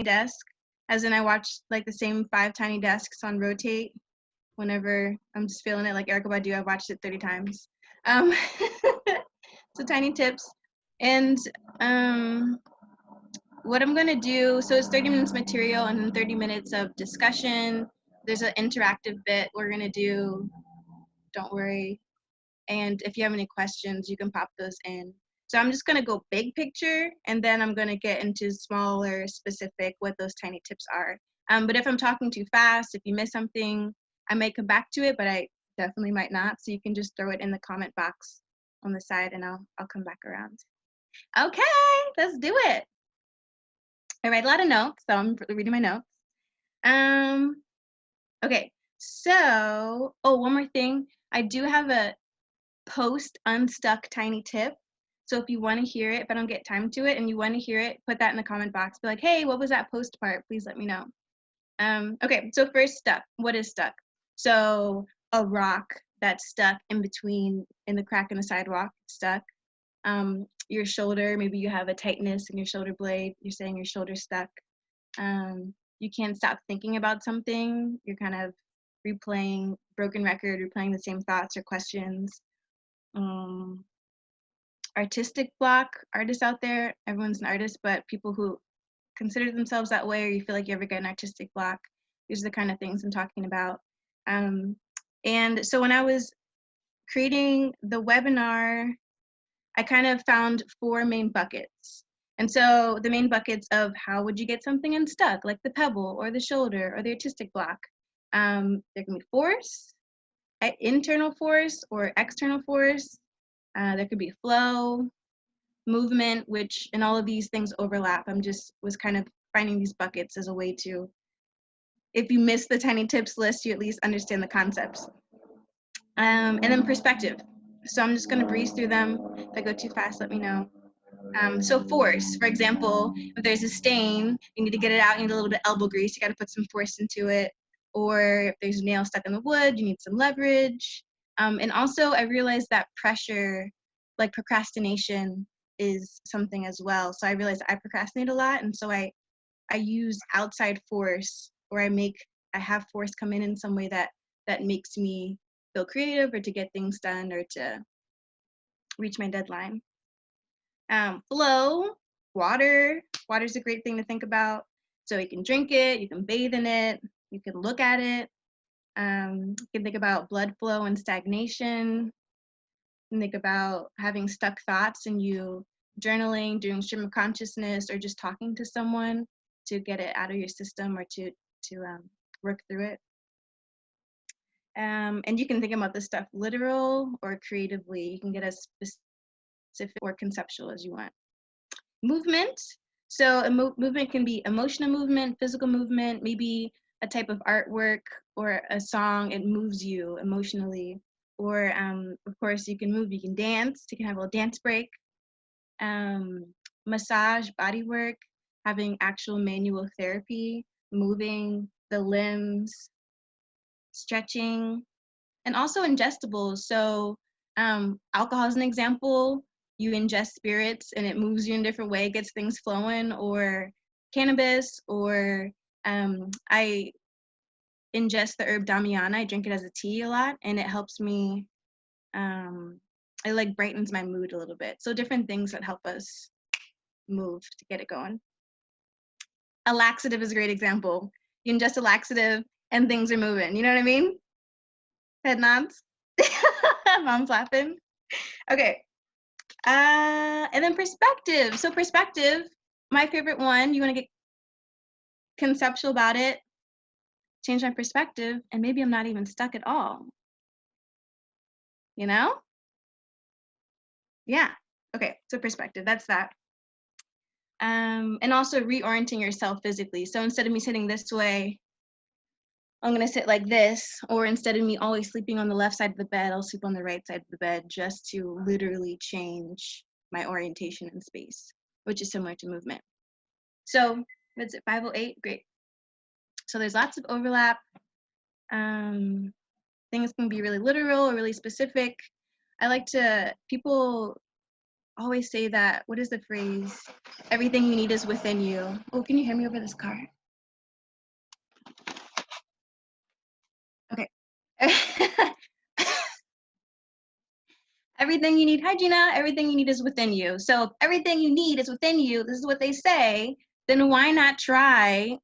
desk, as in I watch like the same 5 tiny desks on rotate whenever I'm just feeling it, like Erykah Badu. I've watched it 30 times. Um, so tiny tips. And what I'm gonna do, so it's 30 minutes material and then 30 minutes of discussion. There's an interactive bit we're gonna do, don't worry. And if you have any questions, you can pop those in. So I'm just gonna go big picture, and then I'm gonna get into smaller, specific, what those tiny tips are. But if I'm talking too fast, if you miss something, I may come back to it, but I definitely might not. So you can just throw it in the comment box on the side, and I'll come back around. Okay, let's do it. I write a lot of notes, so I'm reading my notes. Okay, so, oh, one more thing. I do have a post Unstuck tiny tip. So if you want to hear it, if I don't get time to it and you want to hear it, put that in the comment box. Be like, hey, what was that post part? Please let me know. Okay, so first, stuck. What is stuck? So a rock that's stuck in between, in the crack in the sidewalk, stuck. Your shoulder, maybe you have a tightness in your shoulder blade. You're saying your shoulder's stuck. You can't stop thinking about something. You're kind of replaying broken record, replaying the same thoughts or questions. Artistic block, artists out there, everyone's an artist, but people who consider themselves that way, or you feel like you ever get an artistic block, these are the kind of things I'm talking about. And so when I was creating the webinar, I kind of found 4 main buckets. And so the main buckets of how would you get something unstuck, like the pebble or the shoulder or the artistic block. There can be force, internal force or external force. There could be flow, movement, which, and all of these things overlap. Was kind of finding these buckets as a way to, if you miss the tiny tips list, you at least understand the concepts. And then perspective. So I'm just gonna breeze through them. If I go too fast, let me know. So force, for example, if there's a stain, you need to get it out, you need a little bit of elbow grease, you gotta put some force into it. Or if there's a nail stuck in the wood, you need some leverage. And also I realized that pressure, like procrastination, is something as well. So I realized I procrastinate a lot, and so I use outside force, or I have force come in some way that makes me feel creative, or to get things done, or to reach my deadline. Flow, water. Water's a great thing to think about. So you can drink it, you can bathe in it, you can look at it. You can think about blood flow and stagnation. You can think about having stuck thoughts and you journaling, doing stream of consciousness, or just talking to someone to get it out of your system, or to work through it. And you can think about this stuff literal or creatively. You can get as specific or conceptual as you want. Movement. So a movement can be emotional movement, physical movement, maybe a type of artwork or a song. It moves you emotionally. Or of course, you can move. You can dance. You can have a little dance break. Massage, body work, having actual manual therapy, moving the limbs, stretching, and also ingestibles. So alcohol is an example. You ingest spirits and it moves you in a different way, gets things flowing. Or cannabis, or I ingest the herb Damiana. I drink it as a tea a lot, and it helps me, it like brightens my mood a little bit. So different things that help us move to get it going. A laxative is a great example. You ingest a laxative and things are moving. You know what I mean? Head nods. Mom's laughing. Okay. And then perspective. So perspective, my favorite one, you want to get conceptual about it, change my perspective, and maybe I'm not even stuck at all. You know? Yeah. Okay, so perspective, that's that. And also reorienting yourself physically. So instead of me sitting this way, I'm gonna sit like this, or instead of me always sleeping on the left side of the bed, I'll sleep on the right side of the bed, just to literally change my orientation in space, which is similar to movement. So what's it, 508? Great. So there's lots of overlap. Things can be really literal or really specific. I like to, people always say that, what is the phrase? Everything you need is within you. Oh, can you hear me over this car? Okay. Everything you need, hi Gina, everything you need is within you. So if everything you need is within you, this is what they say, then why not try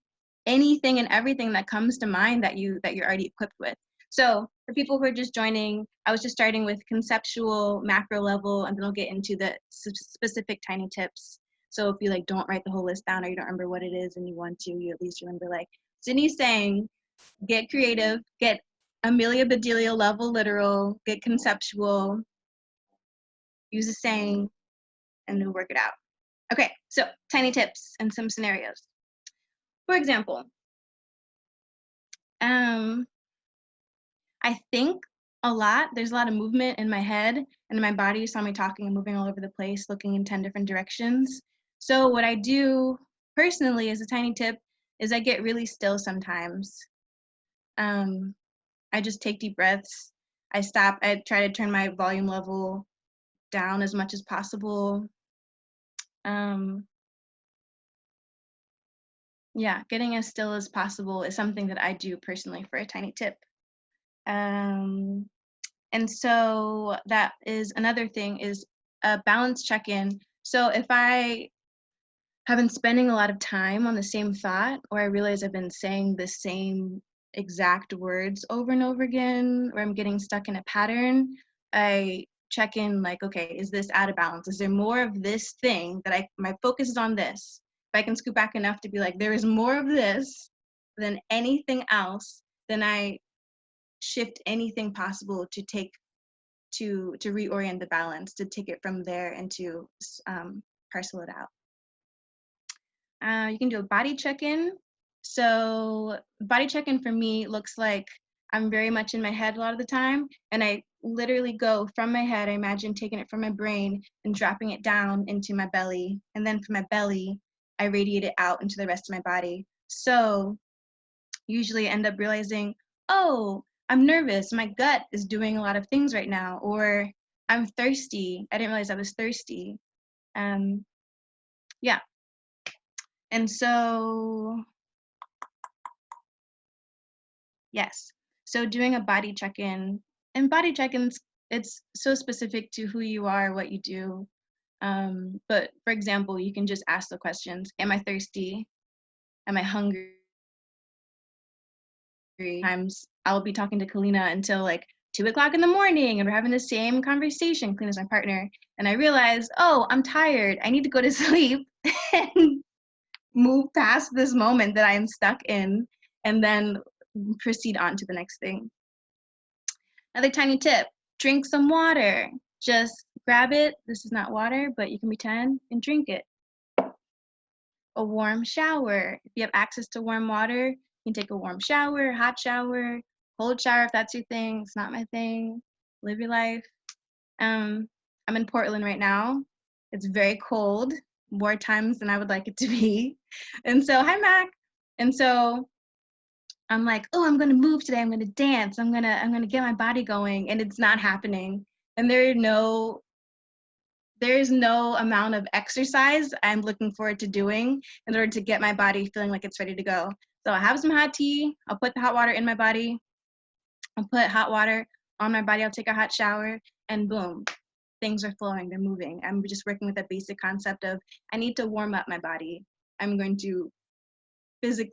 anything and everything that comes to mind that you're already equipped with. So for people who are just joining, I was just starting with conceptual, macro level, and then I'll get into the specific tiny tips. So if you like don't write the whole list down or you don't remember what it is and you want to, you at least remember like Sydney's saying, get creative, get Amelia Bedelia level literal, get conceptual, use a saying, and we'll work it out. Okay, so tiny tips and some scenarios. For example, I think a lot. There's a lot of movement in my head and in my body. You saw me talking and moving all over the place, looking in 10 different directions. So what I do personally as a tiny tip is I get really still sometimes. I just take deep breaths. I stop. I try to turn my volume level down as much as possible. Yeah, getting as still as possible is something that I do personally for a tiny tip. And so that is another thing, is a balance check-in. So if I have been spending a lot of time on the same thought, or I realize I've been saying the same exact words over and over again, or I'm getting stuck in a pattern, I check in like, okay, is this out of balance? Is there more of this thing that my focus is on this? If I can scoop back enough to be like, there is more of this than anything else, then I shift anything possible to take to reorient the balance, to take it from there and to parcel it out. You can do a body check-in. So body check-in for me looks like I'm very much in my head a lot of the time, and I literally go from my head, I imagine taking it from my brain and dropping it down into my belly, and then from my belly, I radiate it out into the rest of my body. So usually I end up realizing, oh, I'm nervous, my gut is doing a lot of things right now, or I'm thirsty, I didn't realize I was thirsty. Yeah, and so yes. So doing a body check-in, and body check-ins, it's so specific to who you are, what you do. But for example, you can just ask the questions, am I thirsty? Am I hungry? Times I'll be talking to Kalina until like 2 o'clock in the morning and we're having the same conversation. Kalina's my partner. And I realize, oh, I'm tired. I need to go to sleep and move past this moment that I am stuck in and then proceed on to the next thing. Another tiny tip, drink some water. Just grab it. This is not water, but you can pretend and drink it. A warm shower. If you have access to warm water, you can take a warm shower, hot shower, cold shower if that's your thing. It's not my thing. Live your life. I'm in Portland right now. It's very cold, more times than I would like it to be. And so, hi Mac. And so I'm like, oh, I'm gonna move today. I'm gonna dance. I'm gonna get my body going, and it's not happening. And there's no amount of exercise I'm looking forward to doing in order to get my body feeling like it's ready to go. So I have some hot tea. I'll put the hot water in my body. I'll put hot water on my body. I'll take a hot shower, and boom, things are flowing. They're moving. I'm just working with that basic concept of I need to warm up my body. I'm going to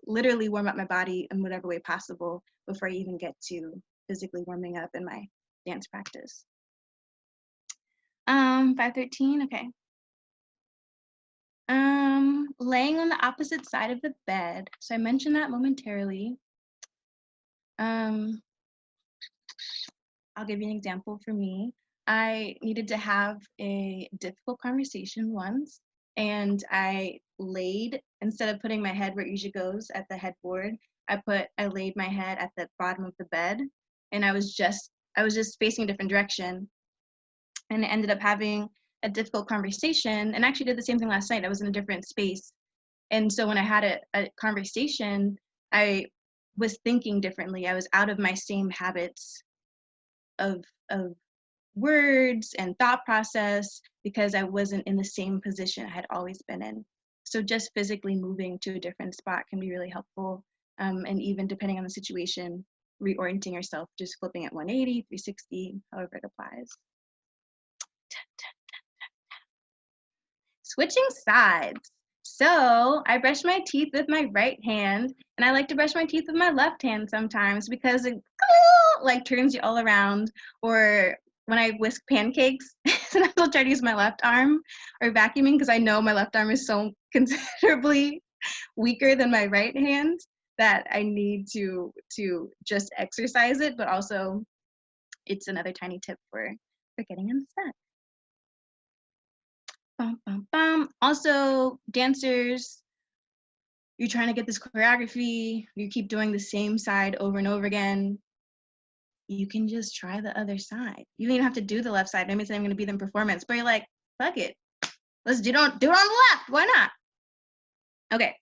literally warm up my body in whatever way possible before I even get to physically warming up in my dance practice. 513, okay. Laying on the opposite side of the bed. So I mentioned that momentarily. I'll give you an example for me. I needed to have a difficult conversation once, and I laid, instead of putting my head where it usually goes at the headboard, I laid my head at the bottom of the bed, and I was just facing a different direction, and I ended up having a difficult conversation, and actually did the same thing last night. I was in a different space, and so when I had a conversation, I was thinking differently. I was out of my same habits of words and thought process because I wasn't in the same position I had always been in. So just physically moving to a different spot can be really helpful. And even depending on the situation, reorienting yourself, just flipping at 180, 360, however it applies. Switching sides. So I brush my teeth with my right hand, and I like to brush my teeth with my left hand sometimes because it like turns you all around. Or when I whisk pancakes, sometimes I'll try to use my left arm or vacuuming because I know my left arm is so considerably weaker than my right hand that I need to just exercise it. But also, it's another tiny tip for getting unstuck. Bum, bum, bum. Also, dancers, you're trying to get this choreography, you keep doing the same side over and over again. You can just try the other side. You don't even have to do the left side. Maybe it's not even going to be the performance, but you're like, fuck it. Let's do it on the left. Why not? Okay.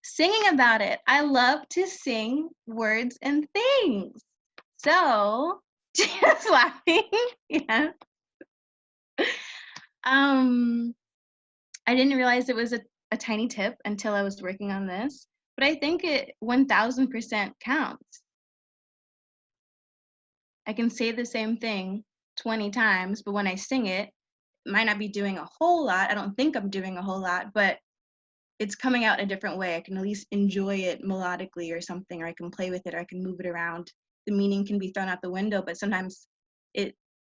Singing about it. I love to sing words and things. So, just laughing. Yeah. I didn't realize it was a tiny tip until I was working on this, but I think it 1000% counts. I can say the same thing 20 times, but when I sing it, might not be doing a whole lot. I don't think I'm doing a whole lot, but it's coming out in a different way. I can at least enjoy it melodically or something, or I can play with it, or I can move it around. The meaning can be thrown out the window, but sometimes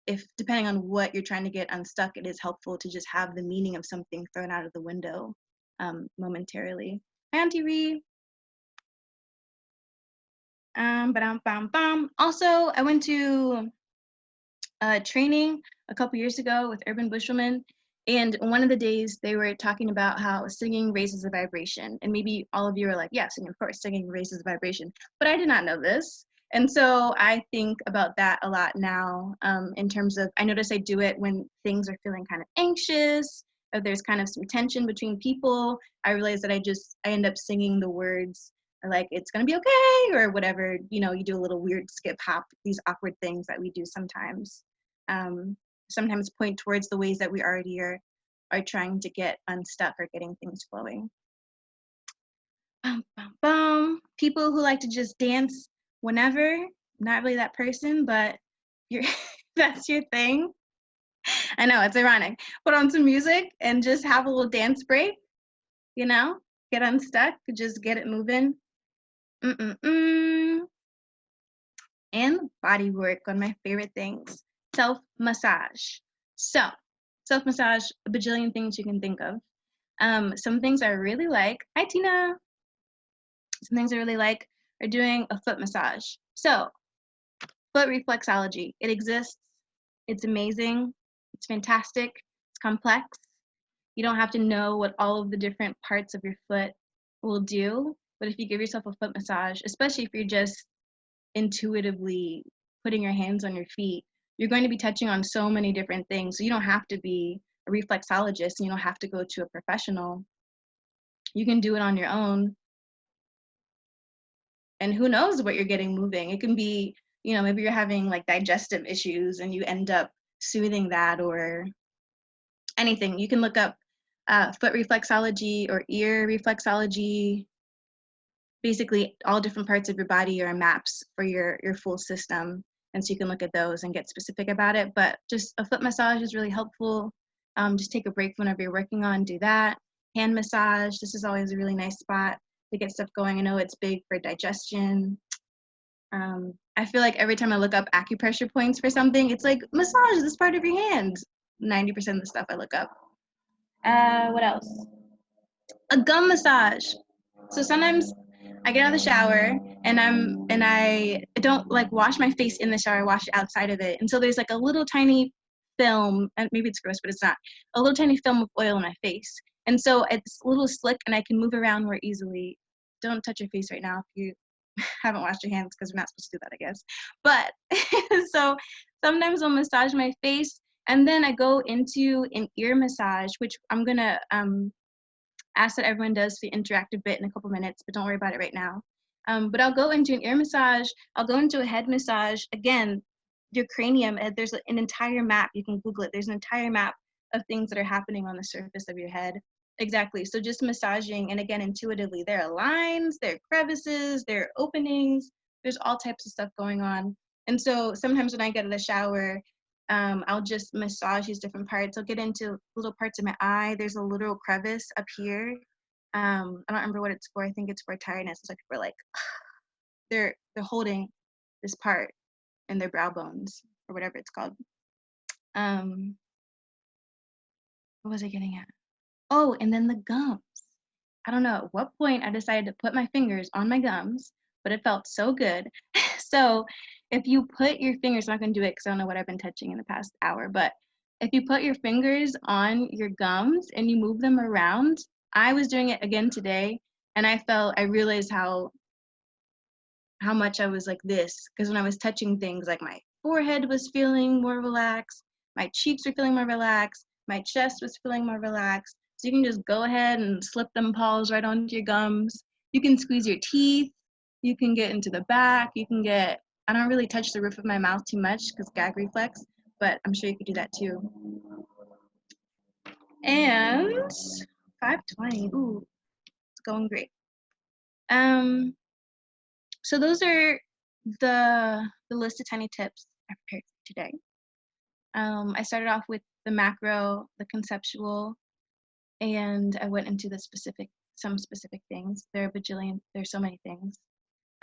if depending on what you're trying to get unstuck, it is helpful to just have the meaning of something thrown out of the window momentarily. Hi, Auntie Ree. Also, I went to training a couple years ago with Urban Bushelman, and one of the days they were talking about how singing raises the vibration. And maybe all of you are like, yes, and of course, singing raises the vibration. But I did not know this. And so I think about that a lot now in terms of, I notice I do it when things are feeling kind of anxious, or there's kind of some tension between people. I realize that I end up singing the words, or like, it's gonna be okay, or whatever, you do a little weird skip hop, these awkward things that we do sometimes. Sometimes point towards the ways that we already are trying to get unstuck or getting things flowing. People who like to just dance whenever, not really that person, but that's your thing. I know, it's ironic. Put on some music and just have a little dance break, get unstuck, just get it moving. And body work, one of my favorite things. Self-massage. So, self-massage, a bajillion things you can think of. Some things I really like. Hi, Tina. Some things I really like are doing a foot massage. So, foot reflexology. It exists. It's amazing. It's fantastic. It's complex. You don't have to know what all of the different parts of your foot will do. But if you give yourself a foot massage, especially if you're just intuitively putting your hands on your feet, you're going to be touching on so many different things. So you don't have to be a reflexologist, and you don't have to go to a professional. You can do it on your own. And who knows what you're getting moving. It can be, maybe you're having like digestive issues and you end up soothing that, or anything. You can look up foot reflexology or ear reflexology. Basically, all different parts of your body are maps for your full system. And so you can look at those and get specific about it. But just a foot massage is really helpful. Just take a break whenever you're working on, do that. Hand massage, this is always a really nice spot to get stuff going. I know it's big for digestion. I feel like every time I look up acupressure points for something, it's like, massage this part of your hand. 90% of the stuff I look up. What else? A gum massage. So sometimes I get out of the shower and I don't like wash my face in the shower, I wash it outside of it. And so there's like a little tiny film, and maybe it's gross, but it's not, a little tiny film of oil in my face. And so it's a little slick and I can move around more easily. Don't touch your face right now if you haven't washed your hands, because we're not supposed to do that, I guess. But so sometimes I'll massage my face, and then I go into an ear massage, which I'm gonna ask that everyone does the interactive bit in a couple minutes, but don't worry about it right now. But I'll go into an ear massage, I'll go into a head massage. Again, your cranium, there's an entire map. You can Google it. There's an entire map of things that are happening on the surface of your head. Exactly. So just massaging, and again, intuitively, there are lines, there are crevices, there are openings. There's all types of stuff going on. And so sometimes when I get in the shower, I'll just massage these different parts. I'll get into little parts of my eye. There's a little crevice up here. I don't remember what it's for. I think it's for tiredness. So people are like, they're holding this part in their brow bones or whatever it's called. What was I getting at? Oh, and then the gums. I don't know at what point I decided to put my fingers on my gums, but it felt so good. So if you put your fingers, I'm not gonna do it because I don't know what I've been touching in the past hour, but if you put your fingers on your gums and you move them around, I was doing it again today, and I realized how much I was like this, because when I was touching things, like my forehead was feeling more relaxed, my cheeks were feeling more relaxed, my chest was feeling more relaxed. So you can just go ahead and slip them paws right onto your gums. You can squeeze your teeth. You can get into the back. I don't really touch the roof of my mouth too much because gag reflex, but I'm sure you could do that too. And 520, ooh, it's going great. So those are the list of tiny tips I prepared for today. I started off with the macro, the conceptual, and I went into some specific things. There's so many things.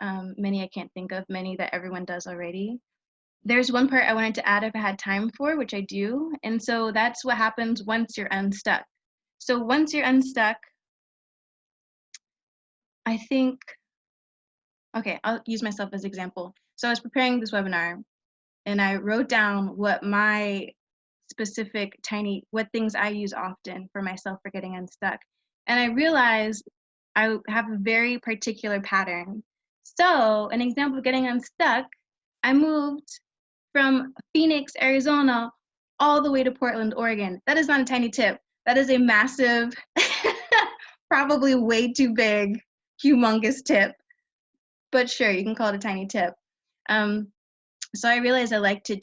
Many I can't think of, many that everyone does already. There's one part I wanted to add if I had time for, which I do. And so that's what happens once you're unstuck. So once you're unstuck, I think, okay, I'll use myself as example. So I was preparing this webinar and I wrote down what things I use often for myself for getting unstuck. And I realized I have a very particular pattern. So an example of getting unstuck, I moved from Phoenix, Arizona, all the way to Portland, Oregon. That is not a tiny tip. That is a massive, probably way too big, humongous tip. But sure, you can call it a tiny tip. So I realized I like to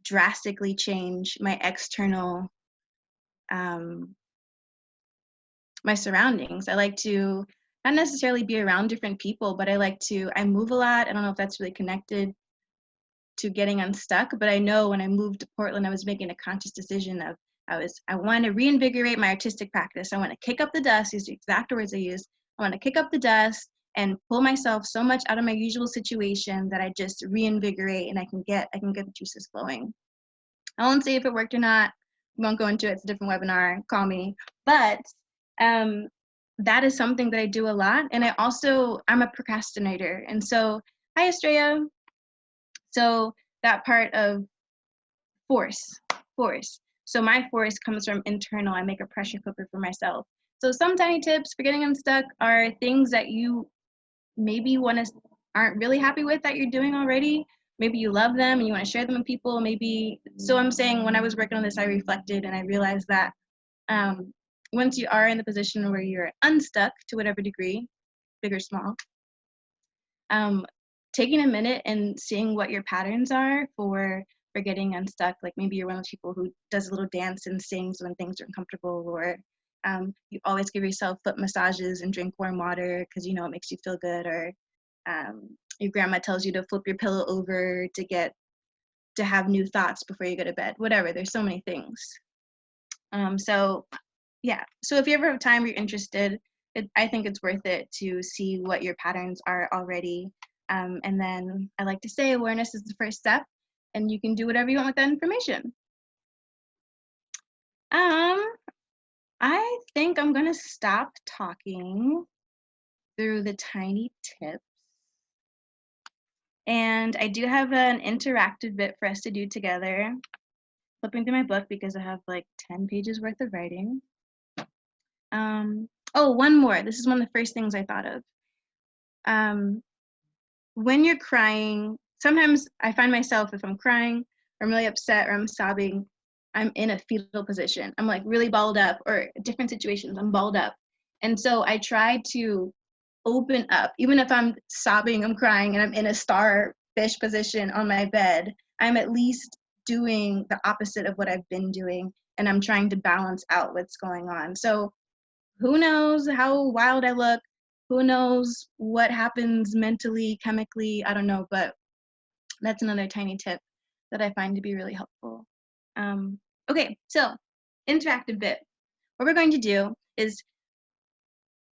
drastically change my external, my surroundings. I like to not necessarily be around different people, but I move a lot. I don't know if that's really connected to getting unstuck, but I know when I moved to Portland, I was making a conscious decision of I want to reinvigorate my artistic practice. I want to kick up the dust. These are the exact words I use. I want to kick up the dust and pull myself so much out of my usual situation that I just reinvigorate and I can get the juices flowing. I won't say if it worked or not. We won't go into it. It's a different webinar. Call me. But that is something that I do a lot. And I'm a procrastinator. And so, hi, Estrella. So that part of force. So my force comes from internal. I make a pressure cooker for myself. So some tiny tips for getting unstuck are things that you maybe aren't really happy with that you're doing already. Maybe you love them and you want to share them with people. So I'm saying when I was working on this, I reflected and I realized that once you are in the position where you're unstuck to whatever degree, big or small, taking a minute and seeing what your patterns are for getting unstuck. Like maybe you're one of those people who does a little dance and sings when things are uncomfortable, or you always give yourself foot massages and drink warm water because it makes you feel good, or your grandma tells you to flip your pillow over to have new thoughts before you go to bed. Whatever, there's so many things. So if you ever have time or you're interested, I think it's worth it to see what your patterns are already. And then I like to say awareness is the first step, and you can do whatever you want with that information. I think I'm gonna stop talking through the tiny tips. And I do have an interactive bit for us to do together. Flipping through my book because I have like 10 pages worth of writing. Oh, one more. This is one of the first things I thought of. When you're crying, sometimes I find myself, if I'm crying or I'm really upset or I'm sobbing, I'm in a fetal position. I'm like really balled up, or different situations, I'm balled up. And so I try to open up, even if I'm sobbing, I'm crying, and I'm in a star fish position on my bed, I'm at least doing the opposite of what I've been doing, and I'm trying to balance out what's going on. So who knows how wild I look? Who knows what happens mentally, chemically? I don't know, but that's another tiny tip that I find to be really helpful. Okay, so interactive bit. What we're going to do is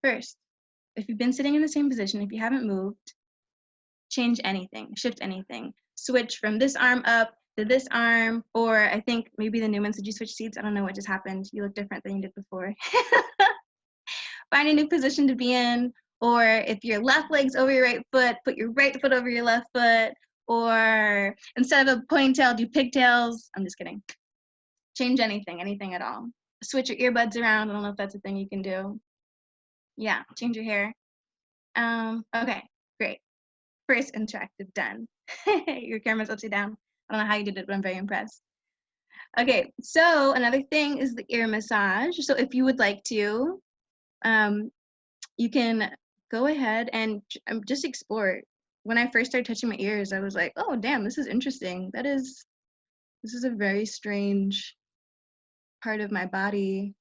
first, if you've been sitting in the same position, if you haven't moved, change anything, shift anything. Switch from this arm up to this arm, or I think maybe the Newmans, did you switch seats? I don't know what just happened. You look different than you did before. Find a new position to be in, or if your left leg's over your right foot, put your right foot over your left foot, or instead of a ponytail, do pigtails. I'm just kidding. Change anything at all. Switch your earbuds around. I don't know if that's a thing you can do. Yeah, change your hair. Okay, great. First interactive done. Your camera's upside down. I don't know how you did it, but I'm very impressed. Okay, so another thing is the ear massage. So if you would like to, you can go ahead and just explore. When I first started touching my ears, I was like, oh, damn, this is interesting. This is a very strange part of my body.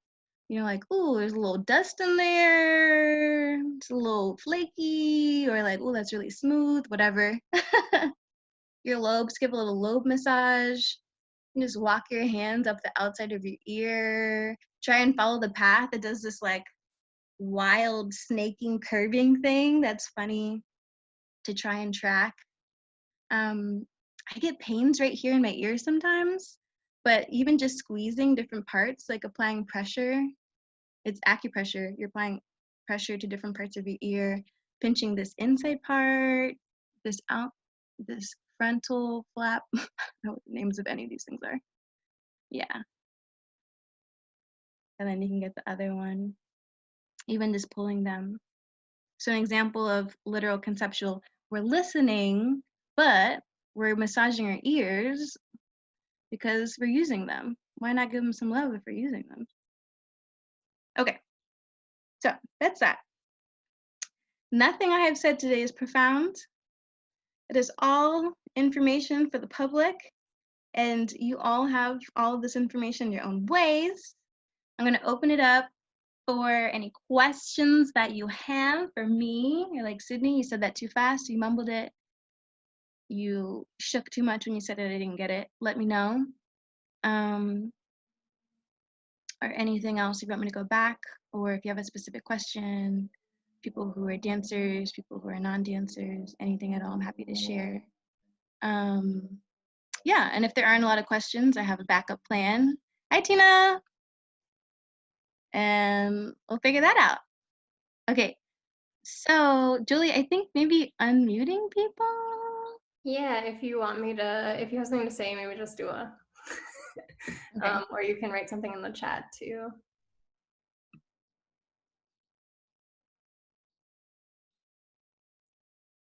You know, like, oh, there's a little dust in there. It's a little flaky, or like, oh, that's really smooth, whatever. Your lobes, give a little lobe massage. You just walk your hands up the outside of your ear. Try and follow the path. It does this like wild snaking curving thing that's funny to try and track. I get pains right here in my ear sometimes, but even just squeezing different parts, like applying pressure, it's acupressure. You're applying pressure to different parts of your ear, pinching this inside part, this frontal flap. I don't know what the names of any of these things are. Yeah. And then you can get the other one, even just pulling them. So an example of literal conceptual, we're listening, but we're massaging our ears because we're using them. Why not give them some love if we're using them? Okay, so that's that. Nothing I have said today is profound. It is all information for the public, and you all have all of this information in your own ways. I'm going to open it up for any questions that you have for me. You're like, Sydney, you said that too fast, you mumbled it. You shook too much when you said it, I didn't get it. Let me know. Or anything else if you want me to go back, or if you have a specific question, people who are dancers, people who are non-dancers, anything at all, I'm happy to share. Yeah, and if there aren't a lot of questions, I have a backup plan. Hi, Tina. And we'll figure that out. Okay, so Julie, I think maybe unmuting people? Yeah, if you want me to, if you have something to say, maybe just do a, okay. Or you can write something in the chat too.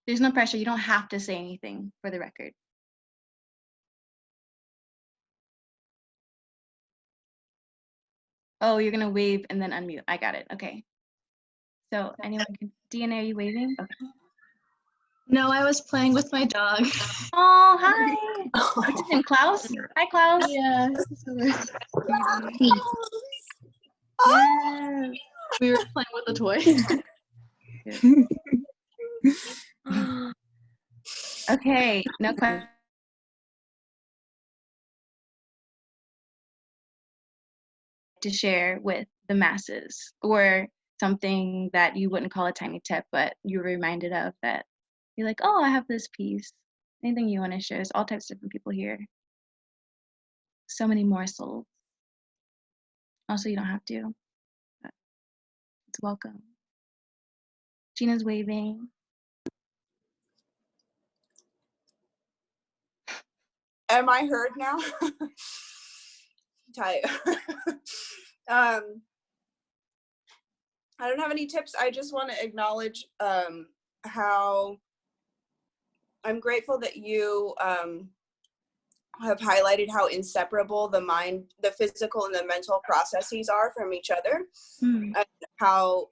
There's no pressure. You don't have to say anything for the record. Oh, you're gonna wave and then unmute. I got it. Okay. So anyone can, DNA, are you waving? Okay. No, I was playing with my dog. Oh, hi. What's his name, Klaus? Hi, Klaus. Yeah. Yes. We were playing with a toy. Okay, no question. To share with the masses, or something that you wouldn't call a tiny tip, but you were reminded of, that you're like, oh, I have this piece. Anything you want to share? There's all types of different people here. So many morsels. Also, you don't have to, but it's welcome. Gina's waving. Am I heard now? Tight. I don't have any tips. I just want to acknowledge how I'm grateful that you have highlighted how inseparable the physical and the mental processes are from each other, and how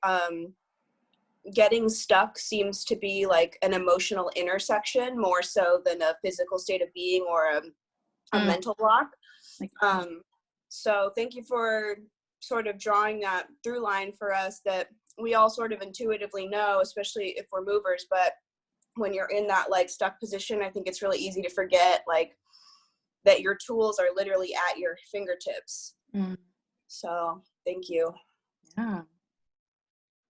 getting stuck seems to be like an emotional intersection more so than a physical state of being or a mental block. So thank you for sort of drawing that through line for us that we all sort of intuitively know, especially if we're movers. But when you're in that like stuck position, I think it's really easy to forget like that your tools are literally at your fingertips. So thank you. Yeah.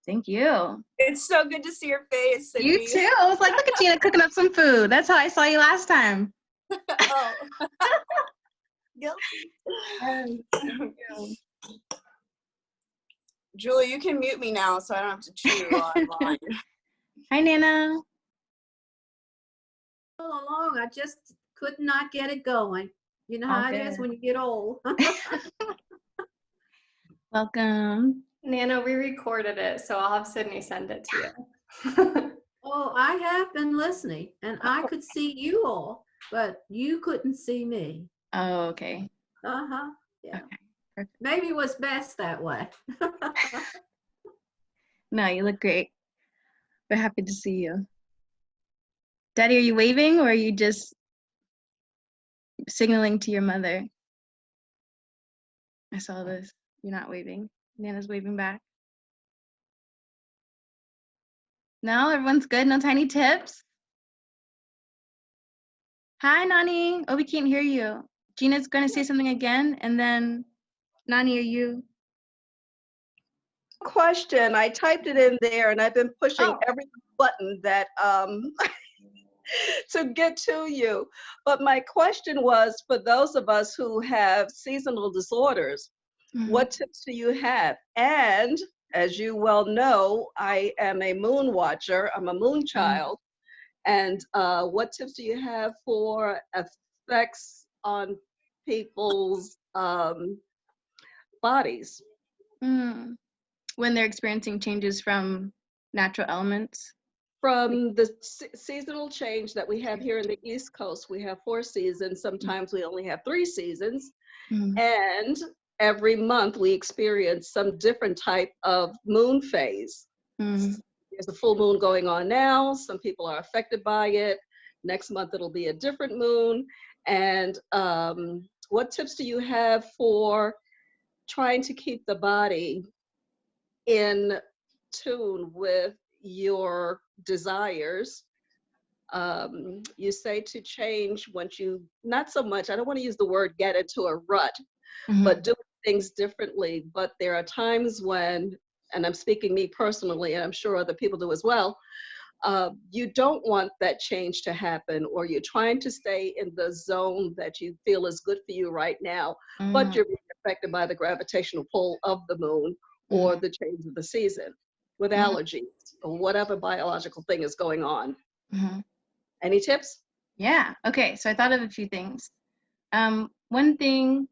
Thank you. It's so good to see your face, Sydney. You too. I was like, look at Gina cooking up some food. That's how I saw you last time. Oh. Guilty. Julie, you can mute me now so I don't have to chew online. Hi, Nana. All along, I just could not get it going. You know how it is when you get old. Welcome. Nana, we recorded it, so I'll have Sydney send it to you. Oh, I have been listening, and I could see you all, but you couldn't see me. Oh, okay. Uh-huh. Yeah. Okay. Perfect. Maybe it was best that way. No, you look great. We're happy to see you. Daddy, are you waving or are you just signaling to your mother? I saw this. You're not waving. Nana's waving back. No, everyone's good. No tiny tips. Hi, Nani. Oh, we can't hear you. Gina's going to say something again, and then Nani, are you? Question. I typed it in there, and I've been pushing every button that to get to you. But my question was for those of us who have seasonal disorders, what tips do you have? And as you well know, I am a moon watcher. I'm a moon child. And what tips do you have for effects on people's bodies? When they're experiencing changes from natural elements? From the seasonal change that we have here in the East Coast, we have 4 seasons. Sometimes we only have 3 seasons. And every month we experience some different type of moon phase. There's a full moon going on now. Some people are affected by it. Next month it'll be a different moon. And what tips do you have for trying to keep the body in tune with your desires? You say to change once you, not so much, I don't want to use the word get into a rut, but doing things differently. But there are times when, and I'm speaking me personally, and I'm sure other people do as well, you don't want that change to happen, or you're trying to stay in the zone that you feel is good for you right now, but you're being affected by the gravitational pull of the moon or the change of the season with allergies or whatever biological thing is going on. Any tips? Yeah. Okay. So I thought of a few things. One thing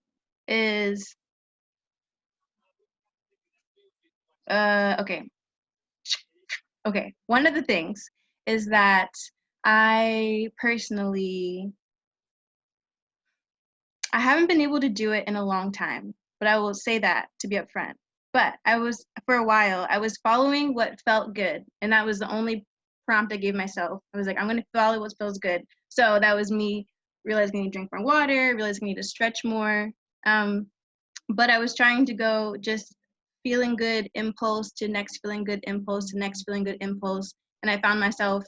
is, okay. One of the things is that I personally, I haven't been able to do it in a long time, but I will say that to be upfront. But for a while, I was following what felt good. And that was the only prompt I gave myself. I was like, I'm going to follow what feels good. So that was me realizing I need to drink more water, realizing I need to stretch more. But I was trying to go just feeling good impulse to next feeling good impulse to next feeling good impulse. And I found myself,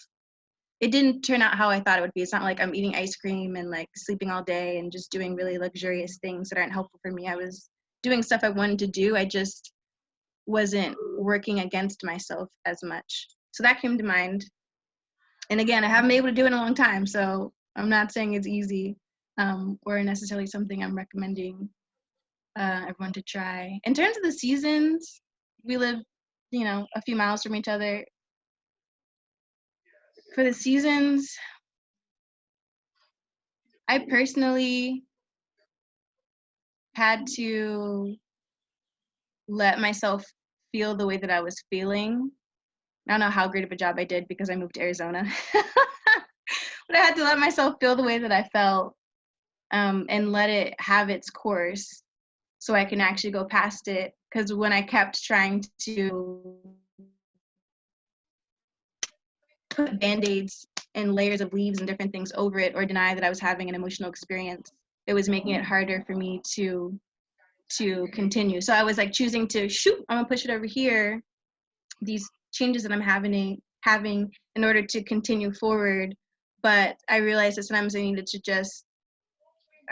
it didn't turn out how I thought it would be. It's not like I'm eating ice cream and like sleeping all day and just doing really luxurious things that aren't helpful for me. I was doing stuff I wanted to do. I just wasn't working against myself as much. So that came to mind. And again, I haven't been able to do it in a long time, so I'm not saying it's easy or necessarily something I'm recommending everyone to try. In terms of the seasons, we live, a few miles from each other. For the seasons, I personally had to let myself feel the way that I was feeling. I don't know how great of a job I did because I moved to Arizona. But I had to let myself feel the way that I felt and let it have its course so I can actually go past it. Because when I kept trying to put band-aids and layers of leaves and different things over it or deny that I was having an emotional experience. It was making it harder for me to continue. So I was like choosing to shoot, I'm gonna push it over here, these changes that I'm having in order to continue forward. But I realized that sometimes I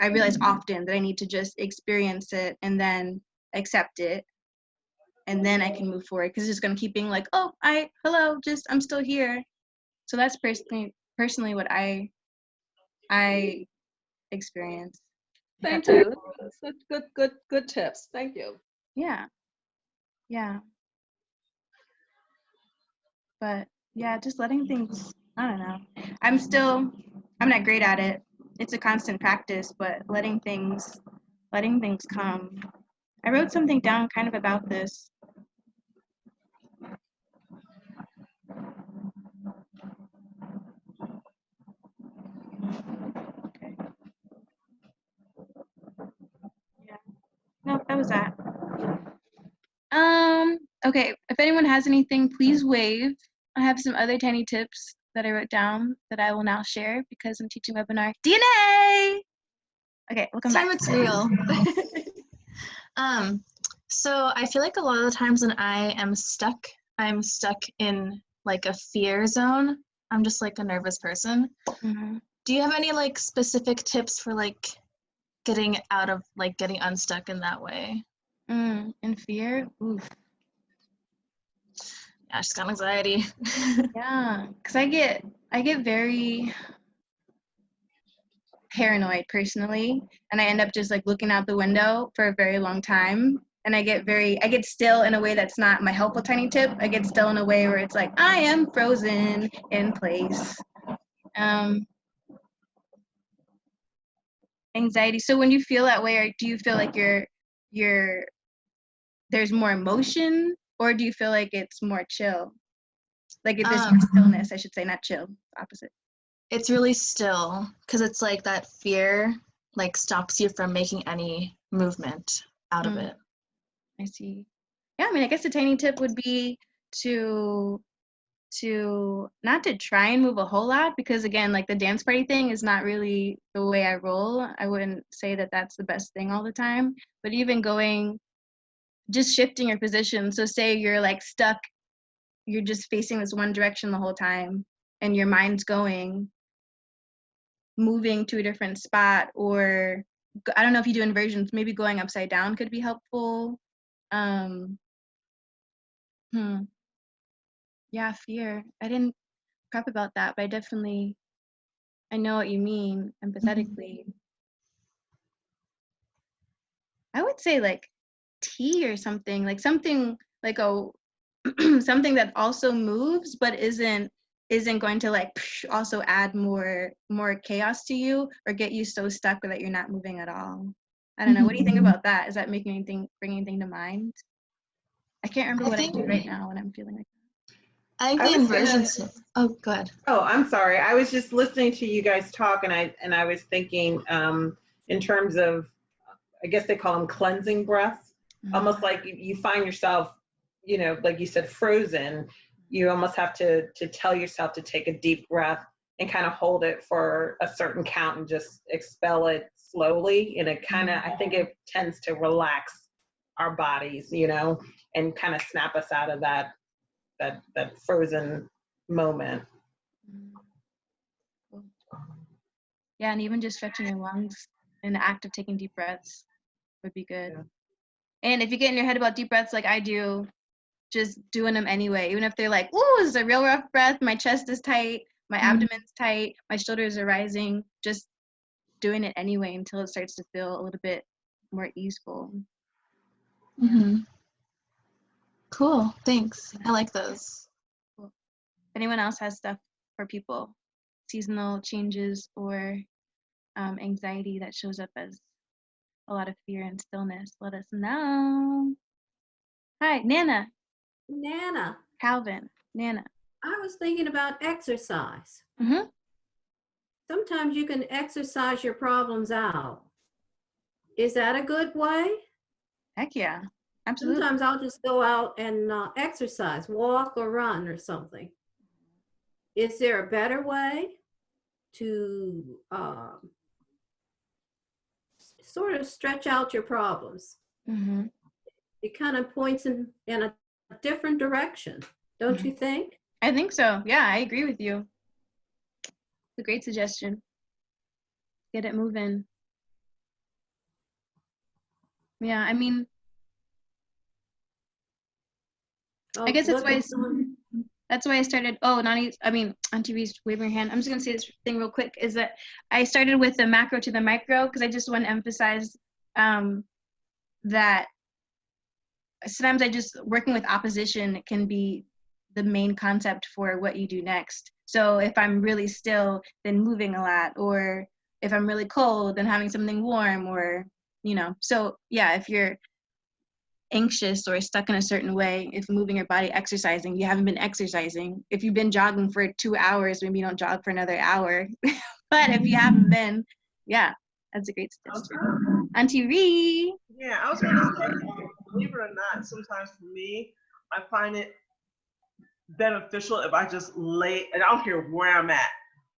realized often that I need to just experience it and then accept it, and then I can move forward, because it's just gonna keep being like, oh, I'm still here. So that's personally what I experience. Thank you. That's good tips. Thank you. Yeah. But yeah, just letting things, I don't know. I'm not great at it. It's a constant practice, but letting things come. I wrote something down kind of about this. Okay. Yeah. No, that was that. Okay, if anyone has anything, please wave. I have some other tiny tips that I wrote down that I will now share because I'm teaching webinar DNA. Okay, we'll come Time back. it's real. So I feel like a lot of the times when I'm stuck in like a fear zone. I'm just like a nervous person. Mm-hmm. Do you have any like specific tips for like getting unstuck in that way? In fear? Oof. Yeah, I just got anxiety. Yeah, because I get very paranoid personally, and I end up just like looking out the window for a very long time, and I get still in a way that's not my helpful tiny tip. I get still in a way where it's like I am frozen in place. Anxiety. So when you feel that way, or do you feel like you're there's more emotion, or do you feel like it's more chill? Like if there's more stillness, I should say, not chill, opposite. It's really still, because it's like that fear like stops you from making any movement out of it. I see. Yeah, I mean, I guess a tiny tip would be to not to try and move a whole lot, because again, like the dance party thing is not really the way I roll. I wouldn't say that that's the best thing all the time, but even just shifting your position. So say you're like stuck, you're just facing this one direction the whole time and your mind's moving to a different spot, or I don't know if you do inversions, maybe going upside down could be helpful. Yeah, fear. I didn't prep about that, but I know what you mean empathetically. I would say like tea or something like a something that also moves but isn't going to like also add more chaos to you or get you so stuck that you're not moving at all. I don't know. What do you think about that? Is that bring anything to mind? I can't remember what I do right now when I'm feeling like that. I think the inversions. Oh, go ahead. Oh, I'm sorry. I was just listening to you guys talk, and I was thinking in terms of, I guess they call them cleansing breaths. Almost like you find yourself, like you said, frozen. You almost have to tell yourself to take a deep breath and kind of hold it for a certain count and just expel it slowly. And it kind of, I think it tends to relax our bodies, and kind of snap us out of that frozen moment. Yeah, and even just stretching your lungs in the act of taking deep breaths would be good. Yeah. And if you get in your head about deep breaths like I do, just doing them anyway, even if they're like, ooh, this is a real rough breath, my chest is tight, my abdomen's tight, my shoulders are rising, just doing it anyway until it starts to feel a little bit more easeful. Cool, thanks. I like those. Cool. If anyone else has stuff for people, seasonal changes or anxiety that shows up as a lot of fear and stillness, let us know. Hi, Nana. Calvin, Nana. I was thinking about exercise. Mm-hmm. Sometimes you can exercise your problems out. Is that a good way? Heck yeah, absolutely. Sometimes I'll just go out and exercise, walk or run or something. is there a better way to sort of stretch out your problems? Mm-hmm. It kind of points in a different direction, don't you think? I think so. Yeah, I agree with you. It's a great suggestion. Get it moving. Yeah, I mean, I guess that's Look why at someone. that's why I started. Oh, Nani, I mean, Auntie Ree's waving her hand. I'm just gonna say this thing real quick. Is that I started with the macro to the micro because I just want to emphasize that sometimes I just working with opposition can be the main concept for what you do next. So if I'm really still, then moving a lot, or if I'm really cold, then having something warm, or So yeah, if you're anxious or stuck in a certain way, if moving your body, exercising, you haven't been exercising. If you've been jogging for 2 hours, maybe you don't jog for another hour. But if you haven't been, yeah, that's a great suggestion. Auntie Ree. Yeah, I was going to say, believe it or not, sometimes for me, I find it beneficial if I just lay, and I don't care where I'm at,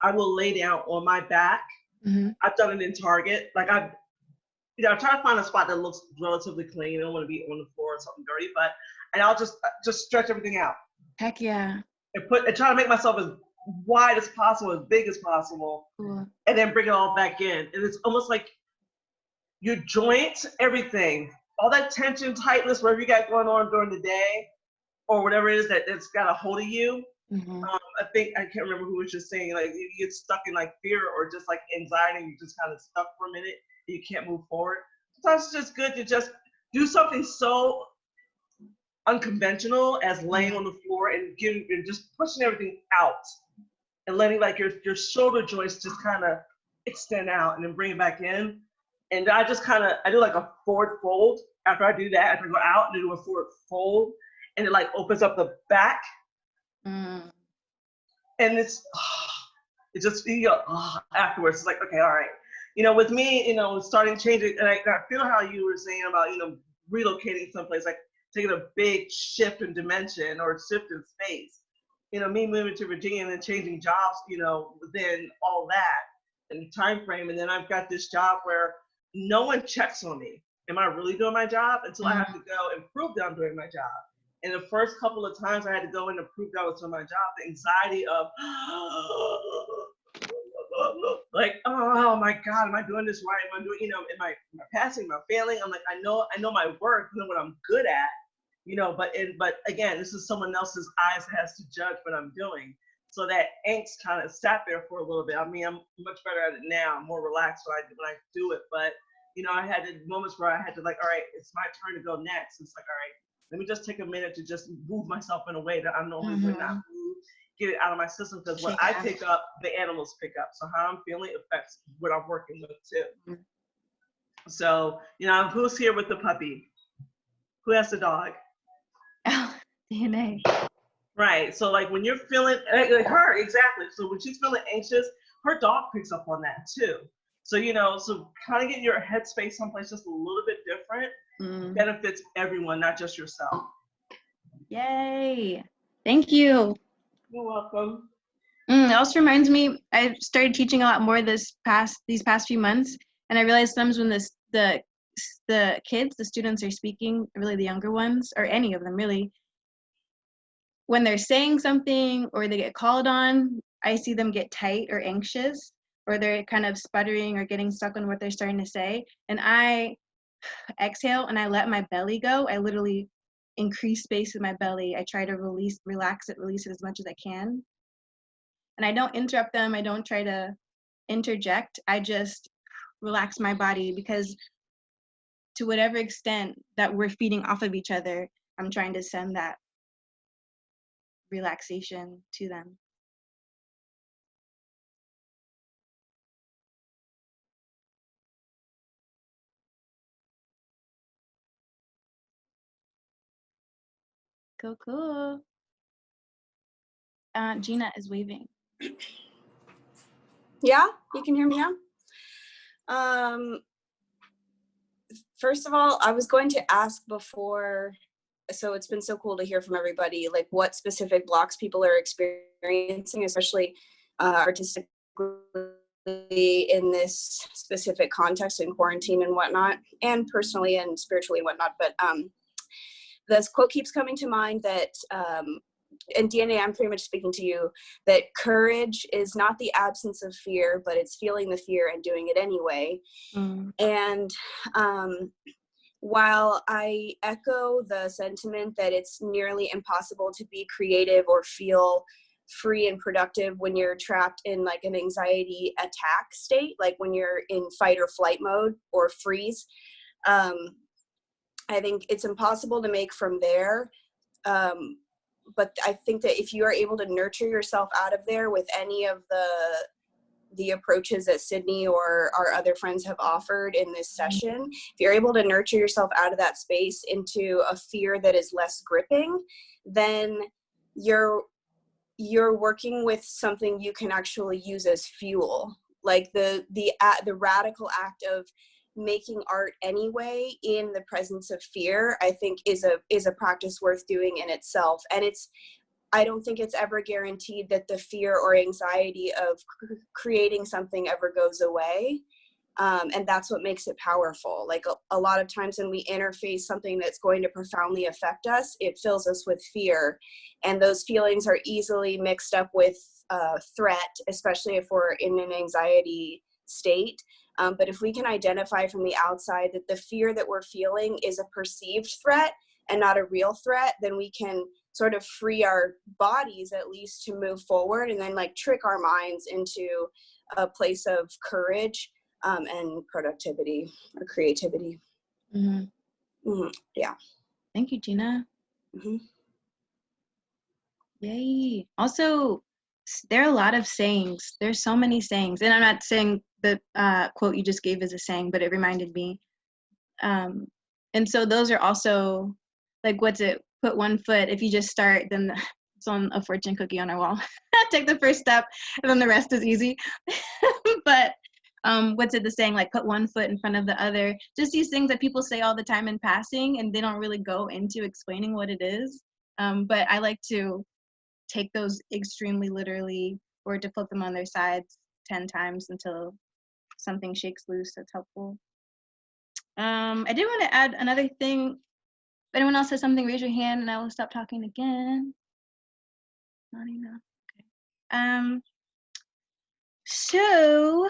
I will lay down on my back. Mm-hmm. I've done it in Target. Like I try to find a spot that looks relatively clean. I don't want to be on the floor or something dirty, and I'll just stretch everything out Heck yeah. and try to make myself as wide as possible, as big as possible, Cool. and then bring it all back in. And it's almost like your joints, everything, all that tension, tightness, whatever you got going on during the day, or whatever it is that's got a hold of you. Mm-hmm. I think, I can't remember who was just saying, like, you get stuck in like fear or just like anxiety, and you're just kind of stuck for a minute, and you can't move forward. Sometimes it's just good to just do something so unconventional as laying on the floor and just pushing everything out and letting like your shoulder joints just kind of extend out and then bring it back in. And I do like a forward fold after I do that. After I go out and do a forward fold, and it like opens up the back. Mm. And it just afterwards it's like, okay, all right. With me, starting changing, and I feel how you were saying about relocating someplace, like taking a big shift in dimension or shift in space. Me moving to Virginia and then changing jobs, within all that and time frame, and then I've got this job where no one checks on me. Am I really doing my job? Until I have to go and prove that I'm doing my job. And the first couple of times I had to go in and prove that I was doing my job, the anxiety of, like, oh my God, am I doing this right? Am I doing, am I passing, am I failing? I'm like, I know my work, I know what I'm good at, but again, this is someone else's eyes that has to judge what I'm doing. So that angst kind of sat there for a little bit. I mean, I'm much better at it now. I'm more relaxed when I do it. But, I had moments where I had to like, all right, it's my turn to go next. It's like, all right, let me just take a minute to just move myself in a way that I normally would not move, get it out of my system, because what I pick up, the animals pick up. So how I'm feeling affects what I'm working with too. So, who's here with the puppy? Who has the dog? Oh, DNA. Right. So like when you're feeling, like her, exactly. So when she's feeling anxious, her dog picks up on that too. So, so kind of get your headspace someplace just a little bit different benefits everyone, not just yourself. Yay. Thank you. You're welcome. It also reminds me, I started teaching a lot more these past few months, and I realized sometimes when the kids, the students are speaking, really the younger ones, or any of them really, when they're saying something or they get called on, I see them get tight or anxious, or they're kind of sputtering or getting stuck on what they're starting to say. And I exhale and I let my belly go. I literally increase space in my belly. I try to release it as much as I can. And I don't interrupt them. I don't try to interject. I just relax my body, because to whatever extent that we're feeding off of each other, I'm trying to send that relaxation to them. Cool. Gina is waving. Yeah, you can hear me now. First of all, I was going to ask before so it's been so cool to hear from everybody, like what specific blocks people are experiencing, especially artistically in this specific context in quarantine and whatnot, and personally and spiritually and whatnot. But this quote keeps coming to mind that, and DNA, I'm pretty much speaking to you, that courage is not the absence of fear, but it's feeling the fear and doing it anyway. And while I echo the sentiment that it's nearly impossible to be creative or feel free and productive when you're trapped in like an anxiety attack state, like when you're in fight or flight mode or freeze, I think it's impossible to make from there. But I think that if you are able to nurture yourself out of there with any of the approaches that Sydney or our other friends have offered in this session, if you're able to nurture yourself out of that space into a fear that is less gripping, then you're working with something you can actually use as fuel. Like the radical act of making art anyway in the presence of fear, I think is a practice worth doing in itself. And I don't think it's ever guaranteed that the fear or anxiety of creating something ever goes away. And that's what makes it powerful. Like a lot of times when we interface something that's going to profoundly affect us, it fills us with fear. And those feelings are easily mixed up with threat, especially if we're in an anxiety state. But if we can identify from the outside that the fear that we're feeling is a perceived threat and not a real threat, then we can sort of free our bodies at least to move forward, and then like trick our minds into a place of courage and productivity or creativity. Yeah. Thank you, Gina. Mm-hmm. Yay. Also, there are a lot of sayings. There's so many sayings. And I'm not saying the quote you just gave is a saying, but it reminded me. And so those are also, like, what's it? Put one foot. If you just start, then it's on a fortune cookie on our wall. Take the first step, and then the rest is easy. But what's it, the saying, like, put one foot in front of the other? Just these things that people say all the time in passing, and they don't really go into explaining what it is. But I like to take those extremely literally, or to flip them on their sides 10 times until something shakes loose that's helpful. I did want to add another thing. If anyone else has something, raise your hand and I will stop talking again. Not enough. Okay. So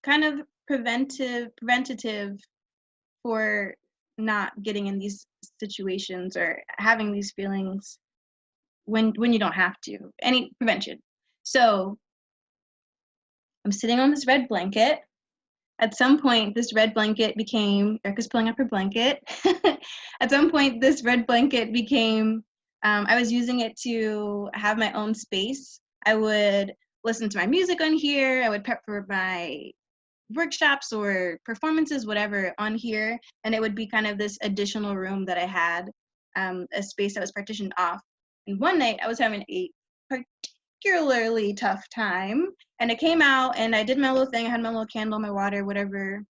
kind of preventative for not getting in these situations or having these feelings when you don't have to. Any prevention. So I'm sitting on this red blanket. At some point, this red blanket became, Erica's pulling up her blanket. At some point, this red blanket became, I was using it to have my own space. I would listen to my music on here. I would prep for my workshops or performances, whatever, on here. And it would be kind of this additional room that I had, a space that was partitioned off. And one night, I was having a particularly tough time, and I came out and I did my little thing. I had my little candle, my water, whatever,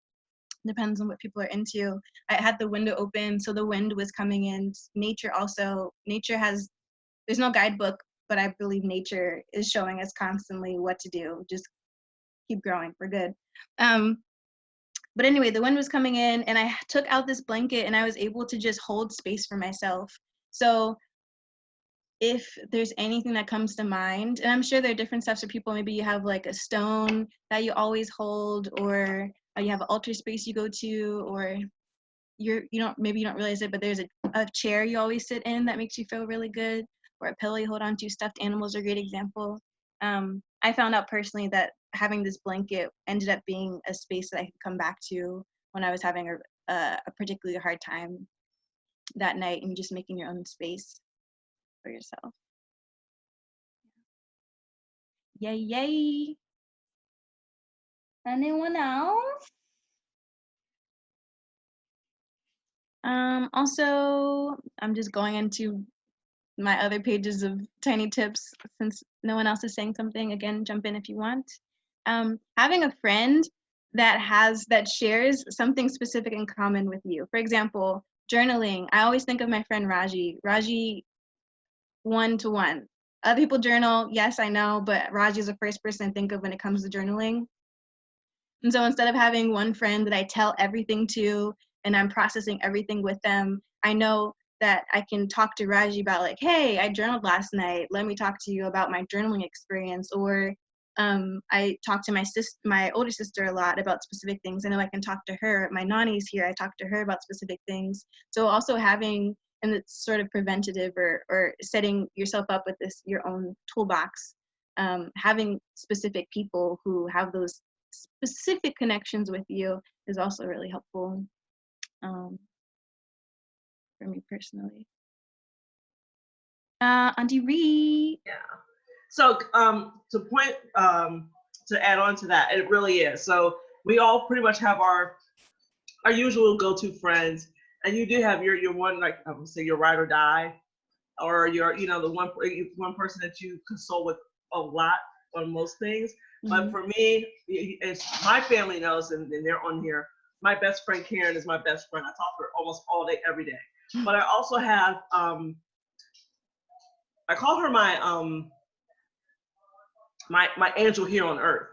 depends on what people are into. I had the window open, so the wind was coming in. Nature has, there's no guidebook, but I believe nature is showing us constantly what to do. Just keep growing, we're good. But anyway, the wind was coming in and I took out this blanket and I was able to just hold space for myself. So if there's anything that comes to mind, and I'm sure there are different steps for people, maybe you have like a stone that you always hold, or you have an altar space you go to, or maybe you don't realize it, but there's a chair you always sit in that makes you feel really good, or a pillow you hold on to. Stuffed animals are a great example. I found out personally that having this blanket ended up being a space that I could come back to when I was having a particularly hard time that night, and just making your own space for yourself. Yay. Anyone else? Also, I'm just going into my other pages of tiny tips since no one else is saying something. Again, jump in if you want. Having a friend that shares something specific in common with you. For example, journaling. I always think of my friend Raji. Raji, 1-to-1. Other people journal, yes, I know, but Raji is the first person I think of when it comes to journaling. And so instead of having one friend that I tell everything to and I'm processing everything with them, I know that I can talk to Raji about like, hey, I journaled last night. Let me talk to you about my journaling experience. Or I talk to my older sister a lot about specific things. I know I can talk to her. My nanny's here. I talk to her about specific things. So also having, and it's sort of preventative or setting yourself up with your own toolbox, having specific people who have those specific connections with you is also really helpful for me personally. Auntie Ree. Yeah. So to add on to that, it really is. So we all pretty much have our usual go-to friends, and you do have your one, like I would say, your ride or die, or your the one person that you console with a lot on most things. But for me, it's my family knows, and they're on here. My best friend Karen is my best friend. I talk to her almost all day, every day. But I also have I call her my my angel here on earth.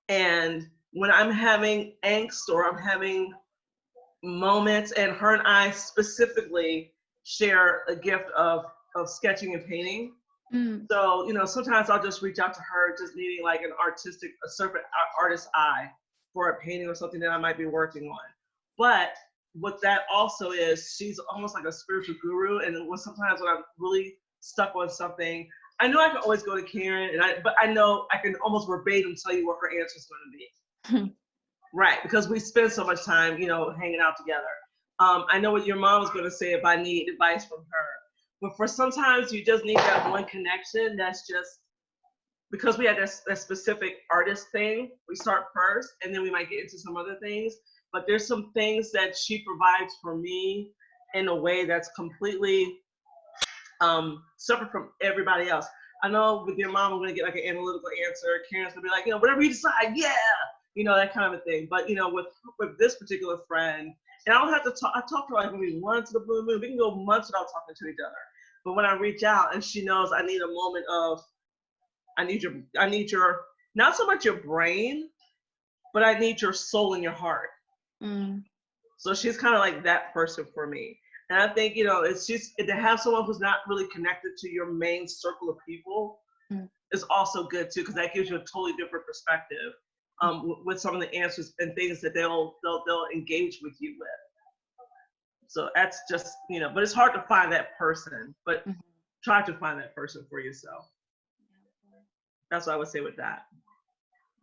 And when I'm having angst or I'm having moments, and her and I specifically share a gift of sketching and painting. So, sometimes I'll just reach out to her just needing like a serpent artist eye for a painting or something that I might be working on. But what that also is, she's almost like a spiritual guru. And sometimes when I'm really stuck on something, I know I can always go to Karen, but I know I can almost verbatim tell you what her answer is going to be. Right, because we spend so much time, hanging out together. I know what your mom was going to say if I need advice from her. But for sometimes you just need that one connection. That's just because we had that specific artist thing. We start first, and then we might get into some other things. But there's some things that she provides for me in a way that's completely separate from everybody else. I know with your mom, I'm going to get like an analytical answer. Karen's going to be like, whatever you decide, yeah, that kind of a thing. But, with this particular friend, and I don't have to talk, I talk to her like maybe once in the blue moon. We can go months without talking to each other. But when I reach out and she knows I need a moment of, I need your, not so much your brain, but I need your soul and your heart. So she's kind of like that person for me. And I think, it's just to have someone who's not really connected to your main circle of people is also good too, because that gives you a totally different perspective with some of the answers and things that they'll engage with you with. So that's just, but it's hard to find that person, but try to find that person for yourself. That's what I would say with that.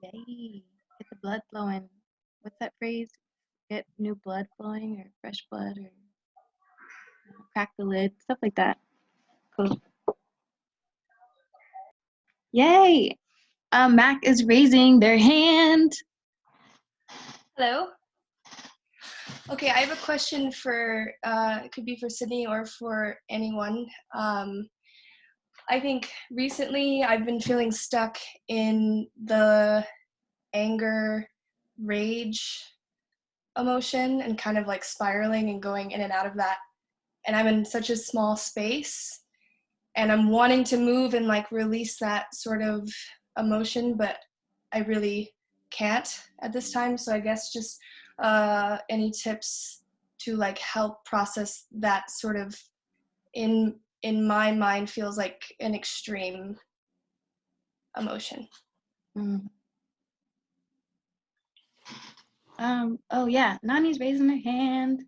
Yay, get the blood flowing. What's that phrase? Get new blood flowing or fresh blood or crack the lid, stuff like that. Cool. Yay! Mac is raising their hand. Hello. Okay, I have a question for, it could be for Sydney or for anyone. I think recently I've been feeling stuck in the anger, rage emotion and kind of like spiraling and going in and out of that. And I'm in such a small space and I'm wanting to move and like release that sort of emotion, but I really can't at this time. So I guess just any tips to like help process that sort of in my mind feels like an extreme emotion. Oh yeah, Nani's raising her hand.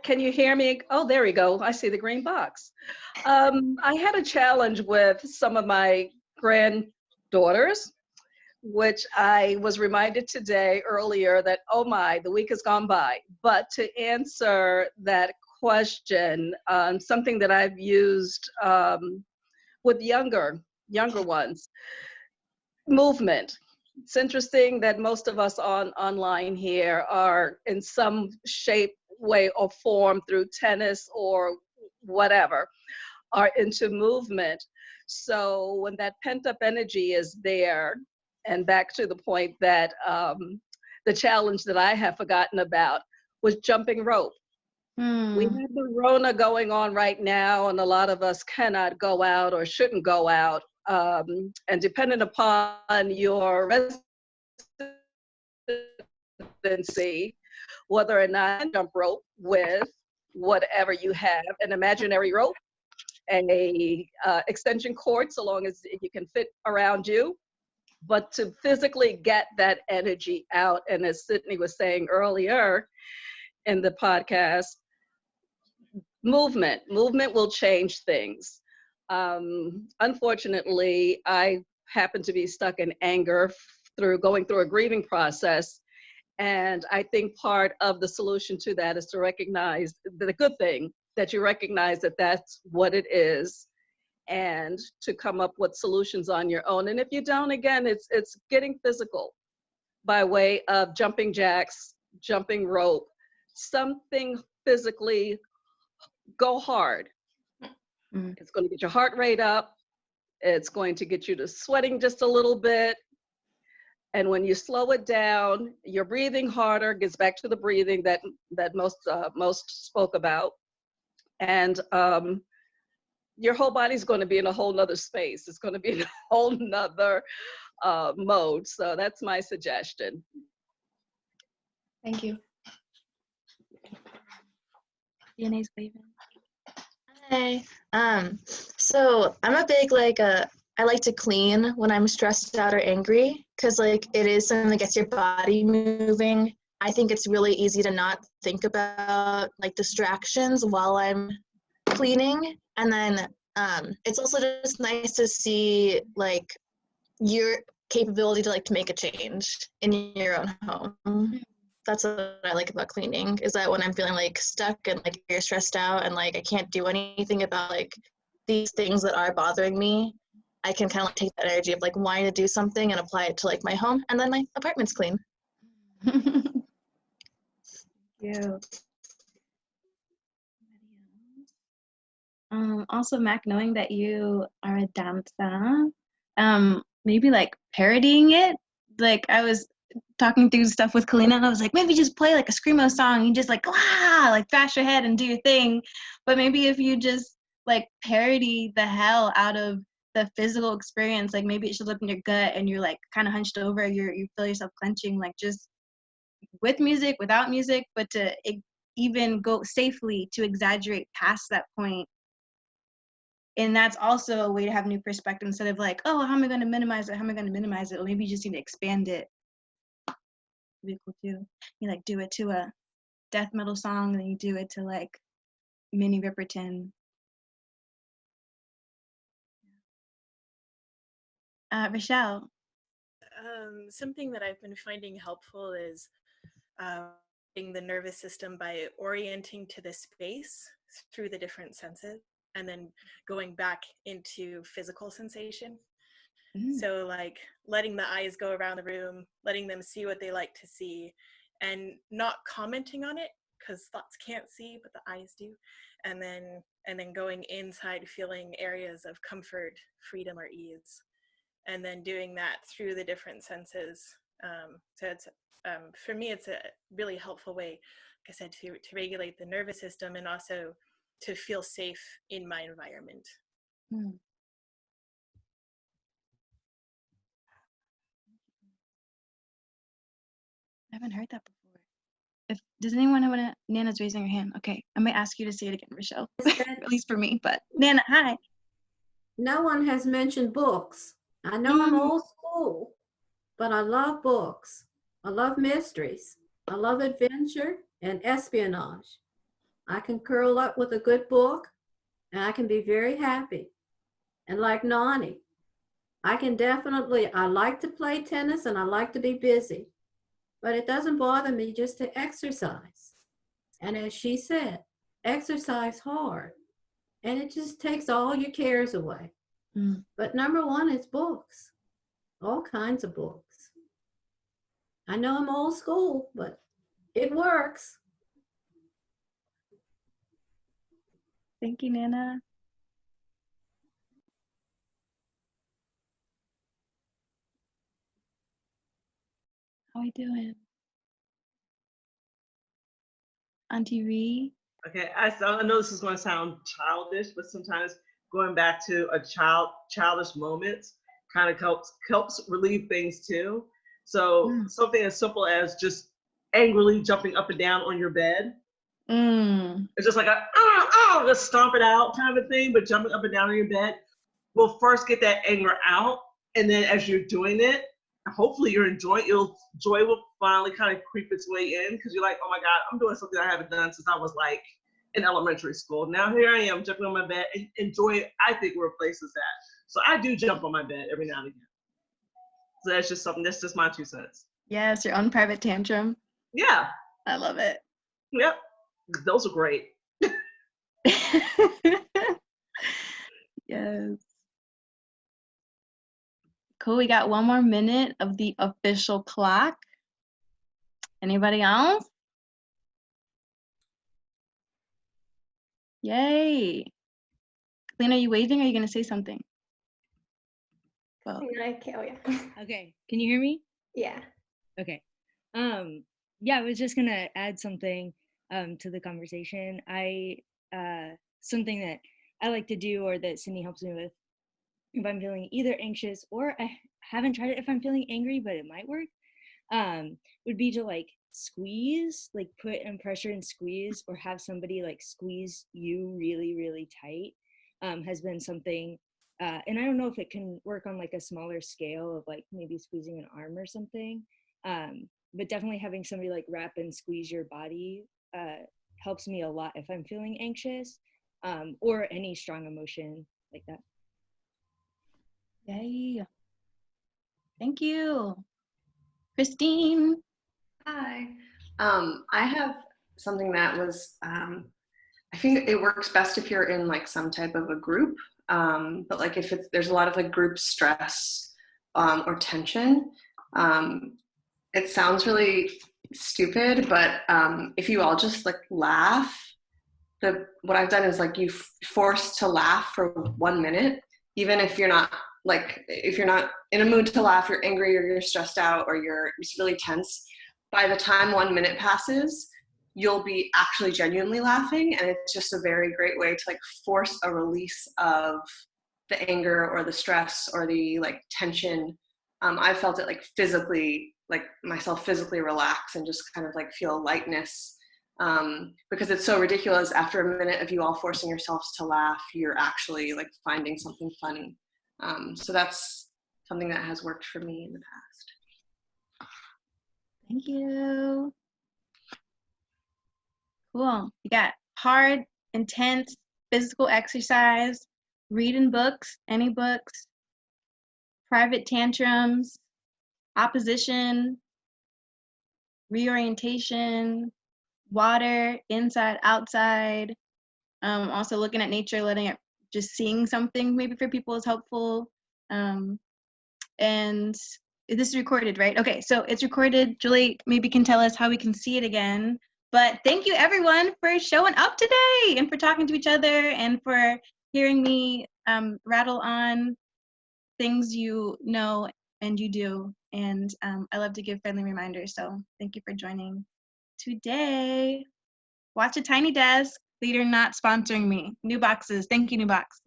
Can you hear me? Oh, there we go. I see the green box. I had a challenge with some of my granddaughters, which I was reminded today earlier that, oh my, the week has gone by. But to answer that question, something that I've used with younger ones, movement. It's interesting that most of us online here are in some shape, way, or form through tennis or whatever, are into movement. So when that pent-up energy is there, and back to the point that the challenge that I have forgotten about was jumping rope. We Hmm. have the Rona going on right now, and a lot of us cannot go out or shouldn't go out. And depending upon your residency, whether or not jump rope with whatever you have, an imaginary rope, a extension cord, so long as you can fit around you, but to physically get that energy out. And as Sydney was saying earlier in the podcast, movement will change things. Unfortunately, I happen to be stuck in anger through going through a grieving process. And I think part of the solution to that is to recognize the good thing, that you recognize that that's what it is, and to come up with solutions on your own. And if you don't, again, it's getting physical by way of jumping jacks, jumping rope, something physically. Go hard. It's going to get your heart rate up. It's going to get you to sweating just a little bit. And when you slow it down, you're breathing harder, gets back to the breathing that most spoke about. And your whole body's going to be in a whole nother space. It's going to be in a whole nother mode. So that's my suggestion. Thank you. DNA's waving. Hey, so I'm a big I like to clean when I'm stressed out or angry because like it is something that gets your body moving. I think it's really easy to not think about like distractions while I'm cleaning, and then it's also just nice to see like your capability to like to make a change in your own home. That's what I like about cleaning, is that when I'm feeling like stuck and like you're stressed out and like I can't do anything about like these things that are bothering me, I can kind of like take that energy of like wanting to do something and apply it to like my home, and then my apartment's clean. Thank you. Also, Mac, knowing that you are a dancer, maybe like parodying it. Like I was talking through stuff with Kalina, and I was like, maybe just play like a screamo song. You just like, ah, like bash your head and do your thing. But maybe if you just like parody the hell out of the physical experience, like maybe it shows up in your gut and you're like kind of hunched over, you feel yourself clenching, like just with music, without music, but to even go safely to exaggerate past that point. And that's also a way to have new perspective instead of like, oh, how am I going to minimize it? How am I going to minimize it? Or maybe you just need to expand it. Be cool too. You like do it to a death metal song, and then you do it to like Minnie Riperton. Rochelle. Something that I've been finding helpful is the nervous system by orienting to the space through the different senses and then going back into physical sensation. So like letting the eyes go around the room, letting them see what they like to see, and not commenting on it because thoughts can't see, but the eyes do. And then going inside, feeling areas of comfort, freedom, or ease. And then doing that through the different senses. So it's for me, it's a really helpful way, like I said, to regulate the nervous system and also to feel safe in my environment. I haven't heard that before. Does anyone want to? Nana's raising her hand. Okay, I might ask you to say it again, Rochelle. At least for me. But Nana, hi. No one has mentioned books. I know I'm old school, but I love books. I love mysteries. I love adventure and espionage. I can curl up with a good book and I can be very happy. And like Nani, I like to play tennis and I like to be busy, but it doesn't bother me just to exercise. And as she said, exercise hard. And it just takes all your cares away. But number one is books, all kinds of books. I know I'm old school, but it works. Thank you, Nana. How are we doing? Auntie Ree? Okay, I know this is going to sound childish, but sometimes going back to a childish moments kind of helps relieve things too. So something as simple as just angrily jumping up and down on your bed. It's just like a just stomp it out kind of a thing, but jumping up and down on your bed will first get that anger out, and then as you're doing it, hopefully you're enjoying. Joy will finally kind of creep its way in because you're like, oh my God, I'm doing something I haven't done since I was like in elementary school. Now here I am jumping on my bed, and joy, I think, replaces that. So I do jump on my bed every now and again. So that's just something. That's just my 2 cents. Yes, your own private tantrum. Yeah. I love it. Yep. Those are great. Yes. Cool. We got 1 more minute of the official clock. Anybody else? Yay. Clean, are you waving or are you going to say something? Well, I can't, oh yeah. Okay, can you hear me? Yeah. Okay. Yeah, I was just gonna add something to the conversation. Something that I like to do or that Sydney helps me with if I'm feeling either anxious or I haven't tried it if I'm feeling angry, but it might work, would be to like squeeze, like put in pressure and squeeze, or have somebody like squeeze you really, really tight, has been something. And I don't know if it can work on like a smaller scale of like maybe squeezing an arm or something, but definitely having somebody like wrap and squeeze your body helps me a lot if I'm feeling anxious, or any strong emotion like that. yay. Thank you. Christine. Hi. I have something that was, I think it works best if you're in like some type of a group, but like if there's a lot of like group stress or tension, it sounds really stupid, but if you all just like laugh, what I've done is like you forced to laugh for 1 minute, even if you're not in a mood to laugh, you're angry or you're stressed out or you're really tense. By the time 1 minute passes, you'll be actually genuinely laughing, and it's just a very great way to like force a release of the anger or the stress or the like tension. I felt it like physically, like myself physically relax and just kind of like feel lightness, because it's so ridiculous. After a minute of you all forcing yourselves to laugh, you're actually like finding something funny. So that's something that has worked for me in the past. Thank you. Cool. You got hard, intense physical exercise, reading books, any books, private tantrums, opposition, reorientation, water, inside, outside. Also looking at nature, letting it, just seeing something maybe for people is helpful. And this is recorded, right? Okay, so it's recorded. Julie maybe can tell us how we can see it again. But thank you everyone for showing up today and for talking to each other and for hearing me rattle on things you know and you do. And I love to give friendly reminders. So thank you for joining today. Watch a Tiny Desk. Leader not sponsoring me. New Boxes. Thank you, New Box.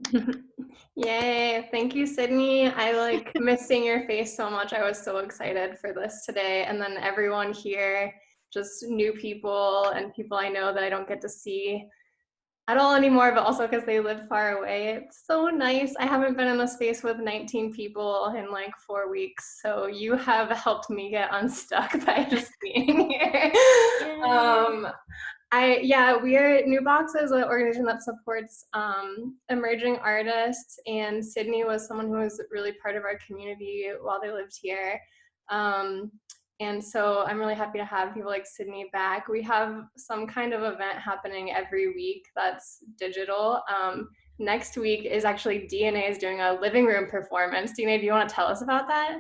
Yay. Thank you, Sydney. I like miss seeing your face so much. I was so excited for this today. And then everyone here, just new people and people I know that I don't get to see at all anymore, but also because they live far away. It's so nice. I haven't been in a space with 19 people in like 4 weeks. So you have helped me get unstuck by just being here. New Box is an organization that supports emerging artists, and Sydney was someone who was really part of our community while they lived here. And so I'm really happy to have people like Sydney back. We have some kind of event happening every week that's digital. Next week is actually DNA is doing a living room performance. DNA, do you want to tell us about that?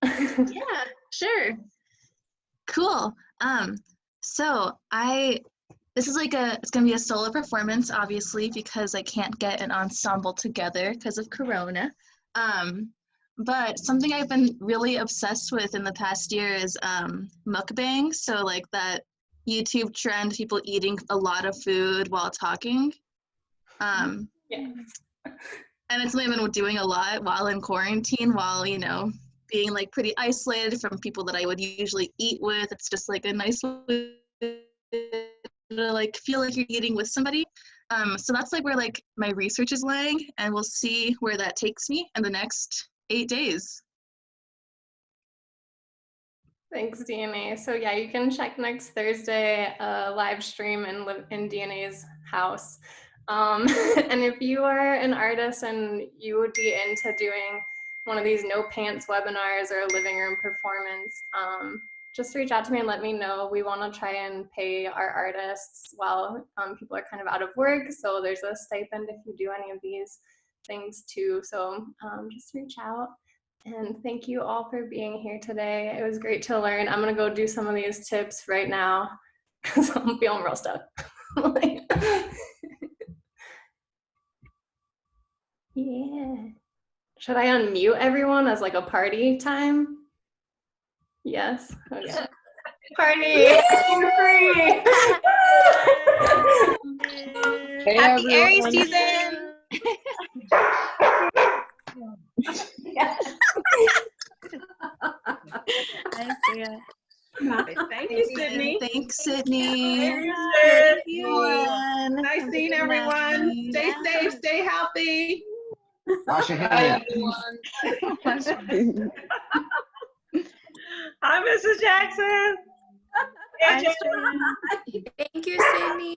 Yeah, sure. Cool. So this is like it's gonna be a solo performance, obviously, because I can't get an ensemble together because of Corona. But something I've been really obsessed with in the past year is mukbang. So like that YouTube trend, people eating a lot of food while talking. Yeah. And it's something I've been doing a lot while in quarantine, while, you know, being like pretty isolated from people that I would usually eat with. It's just like a nice way to like feel like you're eating with somebody. So that's like where like my research is lying, and we'll see where that takes me in the next 8 days. Thanks, DNA. So yeah, you can check next Thursday live stream in DNA's house. And if you are an artist and you would be into doing one of these no pants webinars or a living room performance, just reach out to me and let me know. We want to try and pay our artists while people are kind of out of work. So there's a stipend if you do any of these things too. So just reach out. And thank you all for being here today. It was great to learn. I'm gonna go do some of these tips right now because I'm feeling real stuck. Yeah. Should I unmute everyone as like a party time? Yes. Okay. Party. Free. Hey, Happy Aries everyone. season. Thank you, Sydney. Thanks, Sydney. Thanks, Sid. Everyone. Nice seeing everyone. Stay safe, stay healthy. Wash your Bye, hands. everyone. Hi, Mrs. Jackson. Bye, Jackson. Thank you, Sydney.